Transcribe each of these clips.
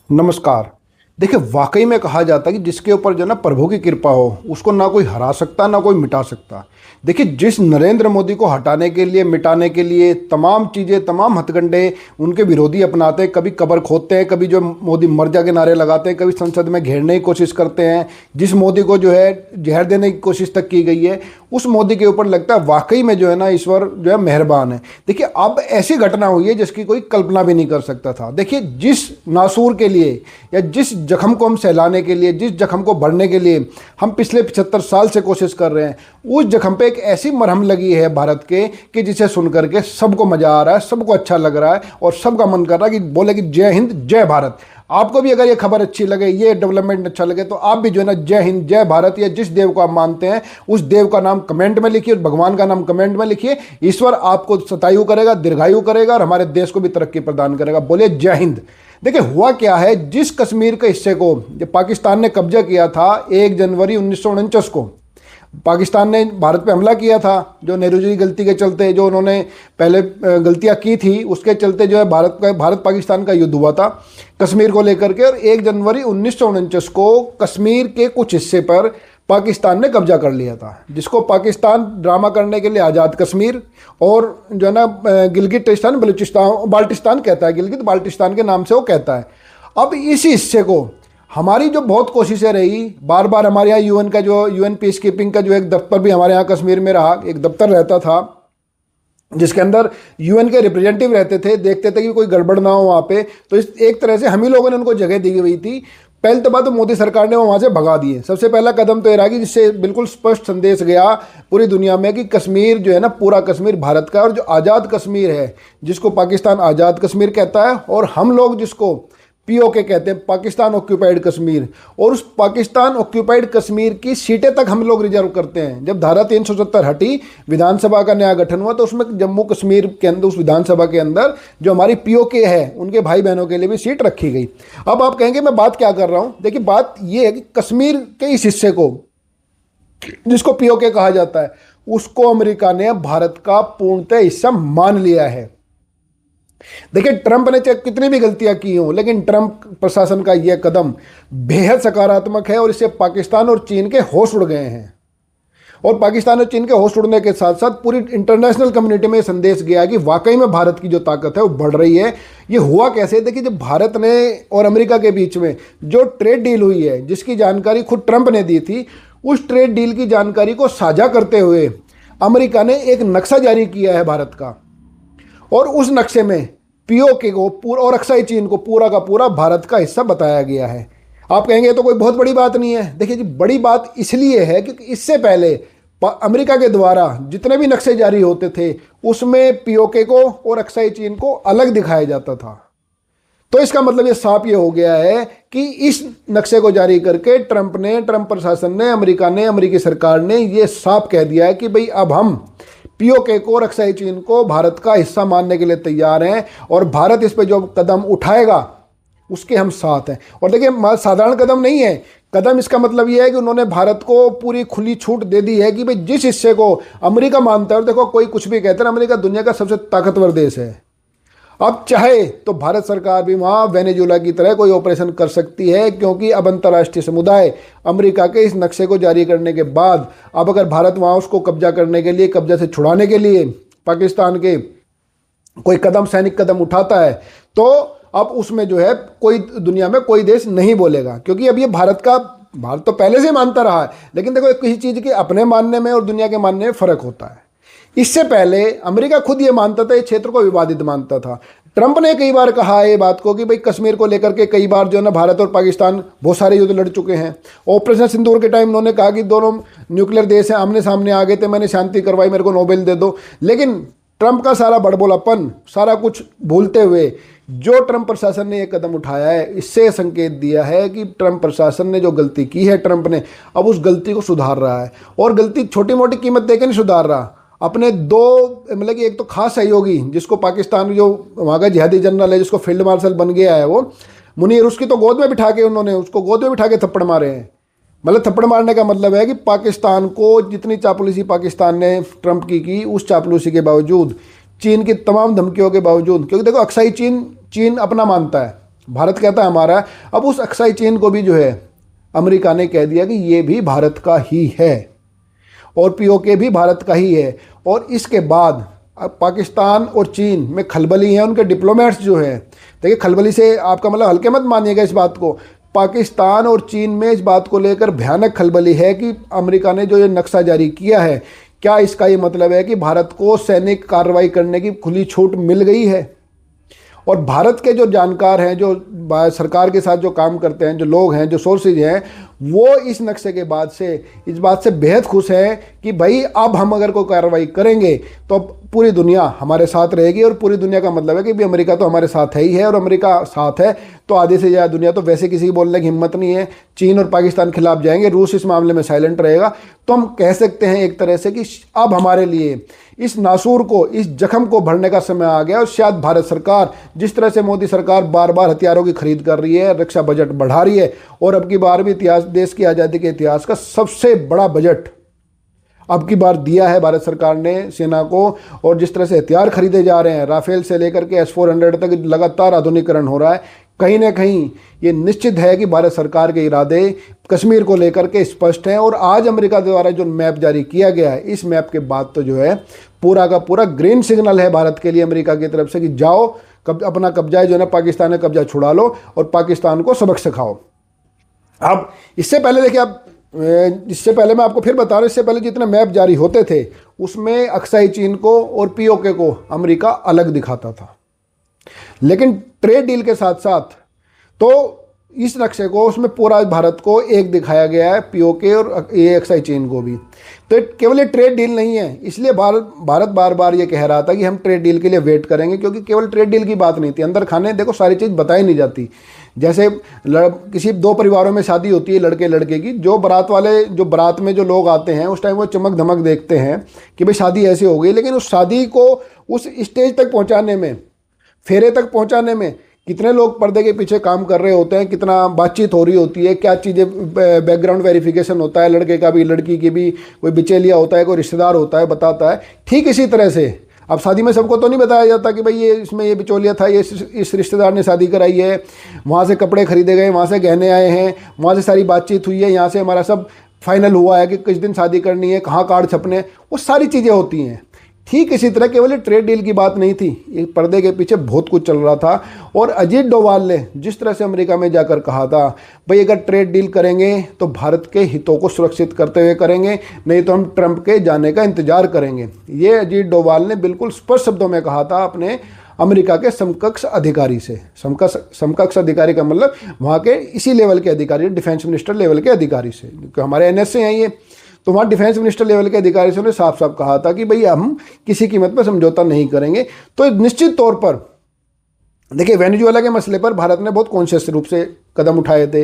नमस्कार। देखिए, वाकई में कहा जाता है कि जिसके ऊपर जो है ना प्रभु की कृपा हो उसको ना कोई हरा सकता ना कोई मिटा सकता। देखिए, जिस नरेंद्र मोदी को हटाने के लिए मिटाने के लिए तमाम चीज़ें तमाम हथकंडे उनके विरोधी अपनाते हैं, कभी कबर खोदते हैं, कभी जो मोदी मर जा के नारे लगाते हैं, कभी संसद में घेरने की कोशिश करते हैं, जिस मोदी को जो है जहर देने की कोशिश तक की गई है, उस मोदी के ऊपर लगता है वाकई में जो है ना ईश्वर जो है मेहरबान है। देखिए, अब ऐसी घटना हुई है जिसकी कोई कल्पना भी नहीं कर सकता था। देखिए, जिस नासूर के लिए या जिस जख्म को हम सहलाने के लिए, जिस जख्म को भरने के लिए हम पिछले 75 साल से कोशिश कर रहे हैं, उस जख्म पे एक ऐसी मरहम लगी है भारत के कि जिसे सुन करके सबको मजा आ रहा है, सबको अच्छा लग रहा है और सबका मन कर रहा है कि बोले कि जय हिंद जय भारत। आपको भी अगर ये खबर अच्छी लगे, ये डेवलपमेंट अच्छा लगे, तो आप भी जो है ना जय हिंद जय भारत या जिस देव को आप मानते हैं उस देव का नाम कमेंट में लिखिए, भगवान का नाम कमेंट में लिखिए। ईश्वर आपको सतायु करेगा, दीर्घायु करेगा और हमारे देश को भी तरक्की प्रदान करेगा। बोलिए जय हिंद। देखिए, हुआ क्या है, जिस कश्मीर के हिस्से को जब पाकिस्तान ने कब्जा किया था 1 जनवरी 1949 को, पाकिस्तान ने भारत पे हमला किया था, जो नेहरू जी की गलती के चलते, जो उन्होंने पहले गलतियां की थी उसके चलते जो है भारत पाकिस्तान का युद्ध हुआ था कश्मीर को लेकर के। और 1 जनवरी 1949 को कश्मीर के कुछ हिस्से पर पाकिस्तान ने कब्जा कर लिया था, जिसको पाकिस्तान ड्रामा करने के लिए आज़ाद कश्मीर और जो है ना गिलगित बाल्टिस्तान कहता है, गिलगित बाल्टिस्तान के नाम से वो कहता है। अब इसी हिस्से को हमारी जो बहुत कोशिशें रही, बार बार हमारे यहाँ यूएन का जो यूएन पीस कीपिंग का जो एक दफ्तर भी हमारे यहाँ कश्मीर में रहा, एक दफ्तर रहता था जिसके अंदर यूएन के रिप्रेजेंटेटिव रहते थे, देखते थे कि कोई गड़बड़ ना हो वहाँ पे। तो इस एक तरह से हम ही लोगों ने उनको जगह दी हुई थी। पहले तो बात तो मोदी सरकार ने वो वहाँ से भगा दिए। सबसे पहला कदम तो ये रहा कि जिससे बिल्कुल स्पष्ट संदेश गया पूरी दुनिया में कि कश्मीर जो है ना, पूरा कश्मीर भारत का, और जो आज़ाद कश्मीर है जिसको पाकिस्तान आज़ाद कश्मीर कहता है और हम लोग जिसको पीओके कहते हैं, पाकिस्तान ऑक्यूपाइड कश्मीर, और उस पाकिस्तान ऑक्यूपाइड कश्मीर की सीटें तक हम लोग रिजर्व करते हैं। जब धारा 370 हटी, विधानसभा का नया गठन हुआ, तो उसमें जम्मू कश्मीर के अंदर उस विधानसभा के अंदर जो हमारी पीओके है उनके भाई बहनों के लिए भी सीट रखी गई। अब आप कहेंगे मैं बात क्या कर रहा हूं। देखिए, बात यह है कि कश्मीर के इस हिस्से को जिसको पीओके कहा जाता है उसको अमेरिका ने भारत का पूर्णतः हिस्सा मान लिया है। देखिए, ट्रंप ने चाहे कितनी भी गलतियां की हों, लेकिन ट्रंप प्रशासन का यह कदम बेहद सकारात्मक है और इससे पाकिस्तान और चीन के होश उड़ गए हैं। और पाकिस्तान और चीन के होश उड़ने के साथ साथ पूरी इंटरनेशनल कम्युनिटी में संदेश गया कि वाकई में भारत की जो ताकत है वो बढ़ रही है। ये हुआ कैसे? देखिए, जब भारत ने और अमेरिका के बीच में जो ट्रेड डील हुई है, जिसकी जानकारी खुद ट्रंप ने दी थी, उस ट्रेड डील की जानकारी को साझा करते हुए अमेरिका ने एक नक्शा जारी किया है भारत का, और उस नक्शे में पीओके को पूरा और अक्साई चीन को पूरा का पूरा भारत का हिस्सा बताया गया है। आप कहेंगे तो कोई बहुत बड़ी बात नहीं है। देखिए जी, बड़ी बात इसलिए है क्योंकि इससे पहले अमेरिका के द्वारा जितने भी नक्शे जारी होते थे उसमें पीओके को और अक्साई चीन को अलग दिखाया जाता था। तो इसका मतलब ये साफ ये हो गया है कि इस नक्शे को जारी करके ट्रंप प्रशासन ने, अमेरिका ने, अमेरिकी सरकार ने ये साफ कह दिया है कि भाई अब हम पीओके को और अक्साई चीन को भारत का हिस्सा मानने के लिए तैयार हैं और भारत इस पर जो कदम उठाएगा उसके हम साथ हैं। और देखिए, साधारण कदम नहीं है। कदम इसका मतलब यह है कि उन्होंने भारत को पूरी खुली छूट दे दी है कि भाई जिस हिस्से को अमेरिका मानता है, और देखो कोई कुछ भी कहते हैं, अमेरिका दुनिया का सबसे ताकतवर देश है। अब चाहे तो भारत सरकार भी वहाँ वेनेजुएला की तरह कोई ऑपरेशन कर सकती है, क्योंकि अब अंतर्राष्ट्रीय समुदाय अमेरिका के इस नक्शे को जारी करने के बाद अब अगर भारत वहाँ उसको कब्जा करने के लिए, कब्जा से छुड़ाने के लिए पाकिस्तान के कोई कदम, सैनिक कदम उठाता है, तो अब उसमें जो है कोई दुनिया में कोई देश नहीं बोलेगा, क्योंकि अब ये भारत तो पहले से मानता रहा है। लेकिन देखो, किसी चीज़ के अपने मानने में और दुनिया के मानने में फ़र्क होता है। इससे पहले अमेरिका खुद ये मानता था, इस क्षेत्र को विवादित मानता था। ट्रंप ने कई बार कहा है ये बात को कि भाई कश्मीर को लेकर के कई बार जो है ना भारत और पाकिस्तान बहुत सारे युद्ध लड़ चुके हैं। ऑपरेशन सिंदूर के टाइम उन्होंने कहा कि दोनों न्यूक्लियर देश हैं, आमने सामने आ गए थे, मैंने शांति करवाई, मेरे को नोबेल दे दो। लेकिन ट्रंप का सारा बड़बोलापन, सारा कुछ भूलते हुए जो ट्रंप प्रशासन ने ये कदम उठाया है, इससे संकेत दिया है कि ट्रंप प्रशासन ने जो गलती की है, ट्रंप ने अब उस गलती को सुधार रहा है। और गलती छोटी मोटी कीमत देकर नहीं सुधार रहा, अपने दो मतलब कि एक तो खास सहयोगी जिसको पाकिस्तान जो वहाँ का जिहादी जनरल है, जिसको फील्ड मार्शल बन गया है वो मुनीर, उसकी तो गोद में बिठा के उन्होंने उसको गोद में बिठा के थप्पड़ मारे हैं। मतलब थप्पड़ मारने का मतलब है कि पाकिस्तान को जितनी चापलूसी पाकिस्तान ने ट्रंप की उस चापलूसी के बावजूद, चीन की तमाम धमकियों के बावजूद, क्योंकि देखो अक्साई चीन अपना मानता है, भारत कहता है हमारा है। अब उस अक्साई चीन को भी जो है अमेरिका ने कह दिया कि ये भी भारत का ही है और पीओके भी भारत का ही है। और इसके बाद अब पाकिस्तान और चीन में खलबली है, उनके डिप्लोमेट्स जो हैं, देखिए खलबली से आपका मतलब हल्के मत मानिएगा इस बात को, पाकिस्तान और चीन में इस बात को लेकर भयानक खलबली है कि अमेरिका ने जो ये नक्शा जारी किया है, क्या इसका ये मतलब है कि भारत को सैनिक कार्रवाई करने की खुली छूट मिल गई है। और भारत के जो जानकार हैं, जो सरकार के साथ जो काम करते हैं, जो लोग हैं, जो सोर्सेज हैं, वो इस नक्शे के बाद से इस बात से बेहद खुश हैं कि भाई अब हम अगर कोई कार्रवाई करेंगे तो पूरी दुनिया हमारे साथ रहेगी। और पूरी दुनिया का मतलब है कि भी अमेरिका तो हमारे साथ है ही है, और अमेरिका साथ है तो आधे से ज़्यादा दुनिया तो वैसे किसी की बोलने की हिम्मत नहीं है। चीन और पाकिस्तान खिलाफ जाएंगे, रूस इस मामले में साइलेंट रहेगा। तो हम कह सकते हैं एक तरह से कि अब हमारे लिए इस नासूर को, इस जख्म को भरने का समय आ गया। और शायद भारत सरकार, जिस तरह से मोदी सरकार बार बार हथियारों की खरीद कर रही है, रक्षा बजट बढ़ा रही है, और अब की बार भी इतिहास, देश की आज़ादी के इतिहास का सबसे बड़ा बजट अब की बार दिया है भारत सरकार ने सेना को। और जिस तरह से हथियार खरीदे जा रहे हैं, राफेल से लेकर के S-400 तक लगातार आधुनिकीकरण हो रहा है, कहीं ना कहीं ये निश्चित है कि भारत सरकार के इरादे कश्मीर को लेकर के स्पष्ट हैं। और आज अमेरिका द्वारा जो मैप जारी किया गया है, इस मैप के बाद तो जो है पूरा का पूरा ग्रीन सिग्नल है भारत के लिए अमेरिका की तरफ से कि जाओ अपना कब्जा जो है ना पाकिस्तान का कब्जा छुड़ा लो और पाकिस्तान को सबक सिखाओ। अब इससे पहले देखिए, अब इससे पहले मैं आपको फिर बता रहा हूँ, इससे पहले जितने मैप जारी होते थे उसमें अक्साई चीन को और पीओके को अमेरिका अलग दिखाता था। लेकिन ट्रेड डील के साथ साथ तो इस नक्शे को, उसमें पूरा भारत को एक दिखाया गया है, पीओके और ये अक्साई चीन को भी। तो केवल ये ट्रेड डील नहीं है, इसलिए भारत बार बार ये कह रहा था कि हम ट्रेड डील के लिए वेट करेंगे, क्योंकि केवल ट्रेड डील की बात नहीं थी, अंदर खाने देखो सारी चीज़ बताई नहीं जाती। जैसे किसी दो परिवारों में शादी होती है लड़के लड़के की, जो बारात में जो लोग आते हैं उस टाइम वो चमक धमक देखते हैं कि भाई शादी ऐसे हो गई, लेकिन उस शादी को उस स्टेज तक पहुंचाने में, फेरे तक पहुंचाने में कितने लोग पर्दे के पीछे काम कर रहे होते हैं, कितना बातचीत हो रही होती है, क्या चीज़ें, बैकग्राउंड वेरिफिकेशन होता है, लड़के का भी लड़की की भी, कोई बिचौलिया होता है, कोई रिश्तेदार होता है, बताता है। ठीक इसी तरह से अब शादी में सबको तो नहीं बताया जाता कि भाई ये इसमें ये बिचौलिया था, ये इस रिश्तेदार ने शादी कराई है, वहाँ से कपड़े खरीदे गए, वहाँ से गहने आए हैं, वहाँ से सारी बातचीत हुई है, यहाँ से हमारा सब फाइनल हुआ है कि किस दिन शादी करनी है, कहाँ कार्ड छपने, वो सारी चीज़ें होती हैं। ठीक इसी तरह केवल ट्रेड डील की बात नहीं थी, ये पर्दे के पीछे बहुत कुछ चल रहा था। और अजीत डोभाल ने जिस तरह से अमेरिका में जाकर कहा था, भाई अगर ट्रेड डील करेंगे तो भारत के हितों को सुरक्षित करते हुए करेंगे, नहीं तो हम ट्रंप के जाने का इंतजार करेंगे। ये अजीत डोभाल ने बिल्कुल स्पष्ट शब्दों में कहा था अपने अमेरिका के समकक्ष अधिकारी से। समकक्ष अधिकारी का मतलब वहाँ के इसी लेवल के अधिकारी, डिफेंस मिनिस्टर लेवल के अधिकारी से, क्योंकि हमारे NSA हैं ये, तो वहाँ डिफेंस मिनिस्टर लेवल के अधिकारी से उन्होंने साफ साफ कहा था कि भाई हम किसी कीमत पर समझौता नहीं करेंगे। तो निश्चित तौर पर देखिए, वेनेजुएला के मसले पर भारत ने बहुत कॉन्शियस रूप से कदम उठाए थे।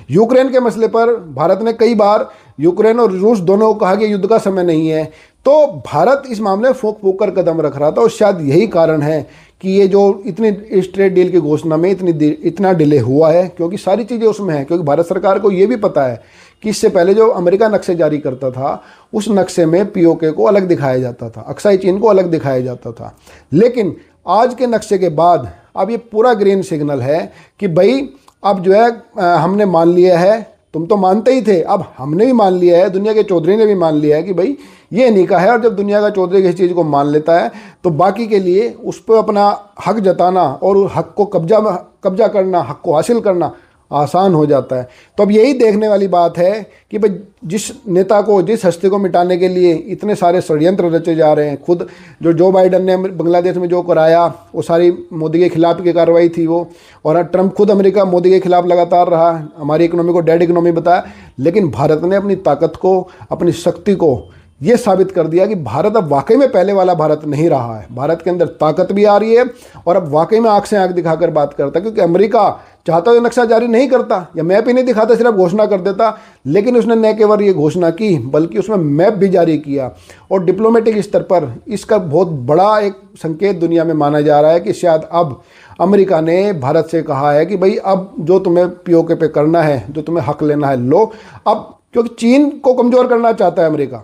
यूक्रेन के मसले पर भारत ने कई बार यूक्रेन और रूस दोनों को कहा कि युद्ध का समय नहीं है, तो भारत इस मामले में फूंक फूंक कर कदम रख रहा था। और शायद यही कारण है कि ये जो इतनी इस ट्रेड डील की घोषणा में इतना डिले हुआ है, क्योंकि सारी चीज़ें उसमें हैं। क्योंकि भारत सरकार को ये भी पता है कि इससे पहले जो अमेरिका नक्शे जारी करता था, उस नक्शे में पीओके को अलग दिखाया जाता था, अक्साई चीन को अलग दिखाया जाता था। लेकिन आज के नक्शे के बाद अब ये पूरा ग्रीन सिग्नल है कि भाई अब जो है हमने मान लिया है, तुम तो मानते ही थे, अब हमने भी मान लिया है, दुनिया के चौधरी ने भी मान लिया है कि भाई ये नहीं का है। और जब दुनिया का चौधरी किसी चीज़ को मान लेता है तो बाकी के लिए उस पर अपना हक जताना और उस हक को कब्जा करना, हक को हासिल करना आसान हो जाता है। तो अब यही देखने वाली बात है कि भाई जिस नेता को, जिस हस्ती को मिटाने के लिए इतने सारे षड्यंत्र रचे जा रहे हैं, खुद जो बाइडन ने बांग्लादेश में जो कराया वो सारी मोदी के खिलाफ की कार्रवाई थी वो, और ट्रंप खुद अमेरिका मोदी के खिलाफ लगातार रहा, हमारी इकोनॉमी को डेड इकोनॉमी बताया। लेकिन भारत ने अपनी ताकत को, अपनी शक्ति को ये साबित कर दिया कि भारत अब वाकई में पहले वाला भारत नहीं रहा है। भारत के अंदर ताकत भी आ रही है और अब वाकई में आंख से आंख दिखाकर बात करता है। क्योंकि अमेरिका चाहता तो नक्शा जारी नहीं करता या मैप ही नहीं दिखाता, सिर्फ घोषणा कर देता, लेकिन उसने न केवल ये घोषणा की बल्कि उसमें मैप भी जारी किया। और डिप्लोमेटिक स्तर पर इसका बहुत बड़ा एक संकेत दुनिया में माना जा रहा है कि शायद अब अमेरिका ने भारत से कहा है कि भाई अब जो तुम्हें पीओके पे करना है, जो तुम्हें हक लेना है लो। अब क्योंकि चीन को कमज़ोर करना चाहता है अमेरिका,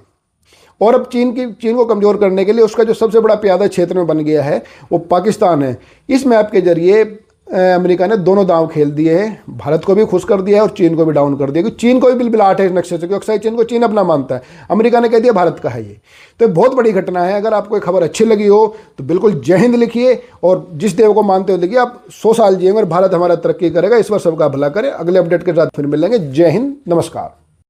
और अब चीन को कमज़ोर करने के लिए उसका जो सबसे बड़ा प्यादा क्षेत्र में बन गया है वो पाकिस्तान है। इस मैप के जरिए अमेरिका ने दोनों दांव खेल दिए हैं, भारत को भी खुश कर दिया है और चीन को भी डाउन कर दिया, क्योंकि चीन को भी बिलबिलाहट है इस नक्शे से, क्योंकि अक्साई चीन को चीन अपना मानता है, अमेरिका ने कह दिया भारत का है ये। तो बहुत बड़ी घटना है। अगर आपको ये खबर अच्छी लगी हो तो बिल्कुल जय हिंद लिखिए, और जिस देव को मानते हो लिखिए। आप 100 साल जिएंगे और भारत हमारा तरक्की करेगा। इस बार सबका भला करे। अगले अपडेट के साथ फिर मिलेंगे। जय हिंद, नमस्कार।